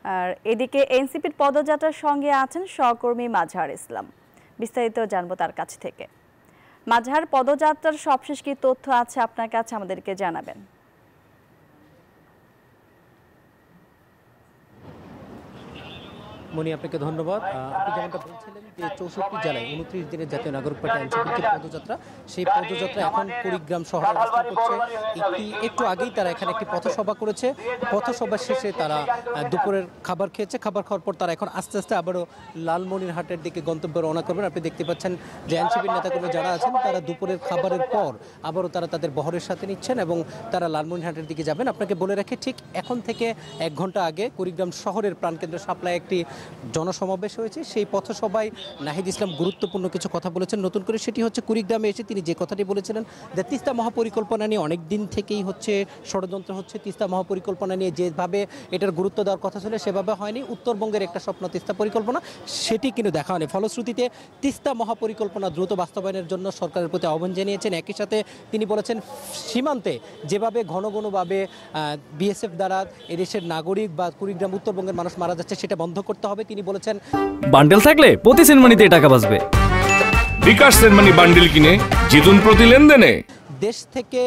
আর এদিকে এনসিপির পদযাত্রার সঙ্গে আছেন সহকর্মী মাজহার ইসলাম। বিস্তারিত জানবো তার কাছ থেকে। মাজহার, পদযাত্রার সবশেষ কি তথ্য আছে আপনার কাছে, আমাদেরকে জানাবেন। মনি, আপনাকে ধন্যবাদ। আপনি যেমনটা বলছিলেন যে 64 জেলায় 29 দিনের জাতীয় নাগরিক পার্টি এনসিপির যে পদযাত্রা, সেই পদযাত্রা এখন কুড়িগ্রাম শহরে অবস্থান করছে। একটু আগেই তারা এখানে একটি পথসভা করেছে। পথসভা শেষে তারা দুপুরের খাবার খেয়েছে। খাবার খাওয়ার পর তারা এখন আস্তে আস্তে আবারও লালমনিরহাটের দিকে গন্তব্যে রওনা করবেন। আপনি দেখতে পাচ্ছেন যে এনসিপির নেতাকর্মী যারা আছেন তারা দুপুরের খাবারের পর আবারও তারা তাদের বহরের সাথে নিচ্ছেন এবং তারা লালমনিরহাটের দিকে যাবেন। আপনাকে বলে রাখি, ঠিক এখন থেকে 1 ঘন্টা আগে কুড়িগ্রাম শহরের প্রাণকেন্দ্র শাপলায় একটি জনসমাবেশ হয়েছে। সেই পথসভায় নাহিদ ইসলাম গুরুত্বপূর্ণ কিছু কথা বলেছেন নতুন করে। সেটি হচ্ছে কুড়িগ্রামে এসে তিনি যে কথাটি বলেছিলেন যে তিস্তা মহাপরিকল্পনা নিয়ে অনেক দিন থেকেই ষড়যন্ত্র হচ্ছে। তিস্তা মহাপরিকল্পনা নিয়ে যেভাবে এটার গুরুত্ব দেওয়ার কথা ছিল সেভাবে হয়নি। উত্তরবঙ্গের একটা স্বপ্ন তিস্তা পরিকল্পনা, সেটি কিন্তু দেখা হয়নি। ফলশ্রুতিতে তিস্তা মহাপরিকল্পনা দ্রুত বাস্তবায়নের জন্য সরকারের প্রতি আহ্বান জানিয়েছেন। একই সাথে তিনি বলেছেন সীমান্তে যেভাবে ঘন বিএসএফ দ্বারা এদেশের নাগরিক বা কুড়িগ্রাম উত্তরবঙ্গের মানুষ মারা যাচ্ছে সেটা বন্ধ করতে হবে। তিনি বলেছেন বান্ডেল থাকলে প্রতি সেনমানিতে টাকা বাঁচবে। বিকাশ সেনমানি বান্ডেল কিনে জিতুন প্রতি লেনদেনে। দেশ থেকে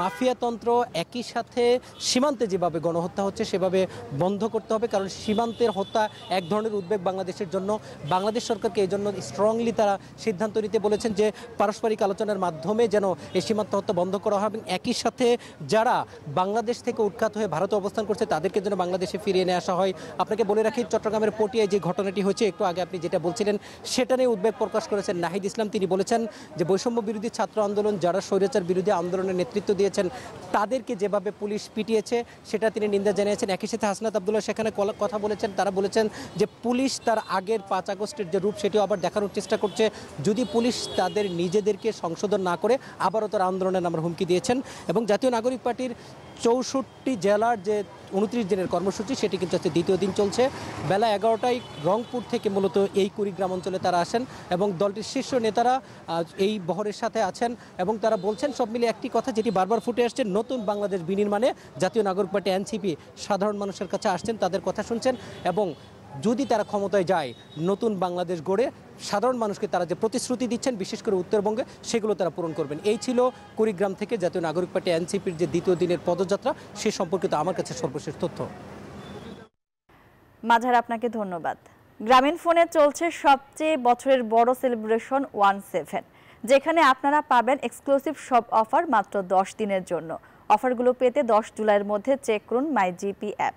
মাফিয়াতন্ত্র, একই সাথে সীমান্তে যেভাবে গণহত্যা হচ্ছে সেভাবে বন্ধ করতে হবে। কারণ সীমান্তের হত্যা এক ধরনের উদ্বেগ বাংলাদেশের জন্য। বাংলাদেশ সরকারকে এই জন্য স্ট্রংলি তারা সিদ্ধান্ত নিতে বলেছেন যে পারস্পরিক আলোচনার মাধ্যমে যেন এই সীমান্ত হত্যা বন্ধ করা হয় এবং একই সাথে যারা বাংলাদেশ থেকে উৎখাত হয়ে ভারতে অবস্থান করছে তাদেরকে যেন বাংলাদেশে ফিরিয়ে নিয়ে আসা হয়। আপনাকে বলে রাখি, চট্টগ্রামের পটিয়ায় যে ঘটনাটি হয়েছে একটু আগে আপনি যেটা বলছিলেন সেটা নিয়ে উদ্বেগ প্রকাশ করেছেন নাহিদ ইসলাম। তিনি বলেছেন যে বৈষম্য বিরোধী ছাত্র আন্দোলন, যারা স্বৈরাচার বিরোধী আন্দোলনের নেতৃত্ব দিয়েছেন তাদেরকে যেভাবে পুলিশ পিটিয়েছে সেটা তিনি নিন্দা জানিয়েছেন। একই সাথে হাসনাত আব্দুল্লাহ সেখানে কথা বলেছেন। তারা বলেছেন যে পুলিশ তার আগের 5 আগস্টের যে রূপ সেটিও আবার দেখানোর চেষ্টা করছে। যদি পুলিশ তাদের নিজেদেরকে সংশোধন না করে আবারও তারা আন্দোলনের নামের হুমকি দিয়েছেন। এবং জাতীয় নাগরিক পার্টির 64 জেলার যে 29 দিনের কর্মসূচি সেটি কিন্তু আজকে দ্বিতীয় দিন চলছে। বেলা 11টায় রংপুর থেকে মূলত এই কুড়িগ্রাম অঞ্চলে তারা আসেন এবং দলটির শীর্ষ নেতারা এই বহরের সাথে আছেন এবং তারা বলছেন সব মিলে একটি কথা যেটি বারবার ফুটে আসছে, নতুন বাংলাদেশ বিনির্মাণে জাতীয় নাগরিক পার্টি এনসিপি সাধারণ মানুষের কাছে আসছেন, তাদের কথা শুনছেন এবং যদি তারা ক্ষমতায় যায় নতুন বাংলাদেশ গড়ে সাধারণ মানুষকে তারা যে প্রতিশ্রুতি দিচ্ছেন বিশেষ করে উত্তরবঙ্গে সেগুলো তারা পূরণ করবেন। এই ছিল কুড়িগ্রাম থেকে জাতীয় নাগরিক পার্টি এনসিপির যে দ্বিতীয় দিনের পদযাত্রা সে সম্পর্কিত আমার কাছে সর্বশেষ তথ্য। মাজহার, আপনাকে ধন্যবাদ। গ্রামীণ ফোনে চলছে সবচেয়ে বছরের বড় সেলিব্রেশন 17, যেখানে আপনারা পাবেন এক্সক্লুসিভ সব অফার মাত্র 10 দিনের জন্য। অফারগুলো পেতে 10 জুলাইয়ের মধ্যে চেক করুন মাই জিপি অ্যাপ।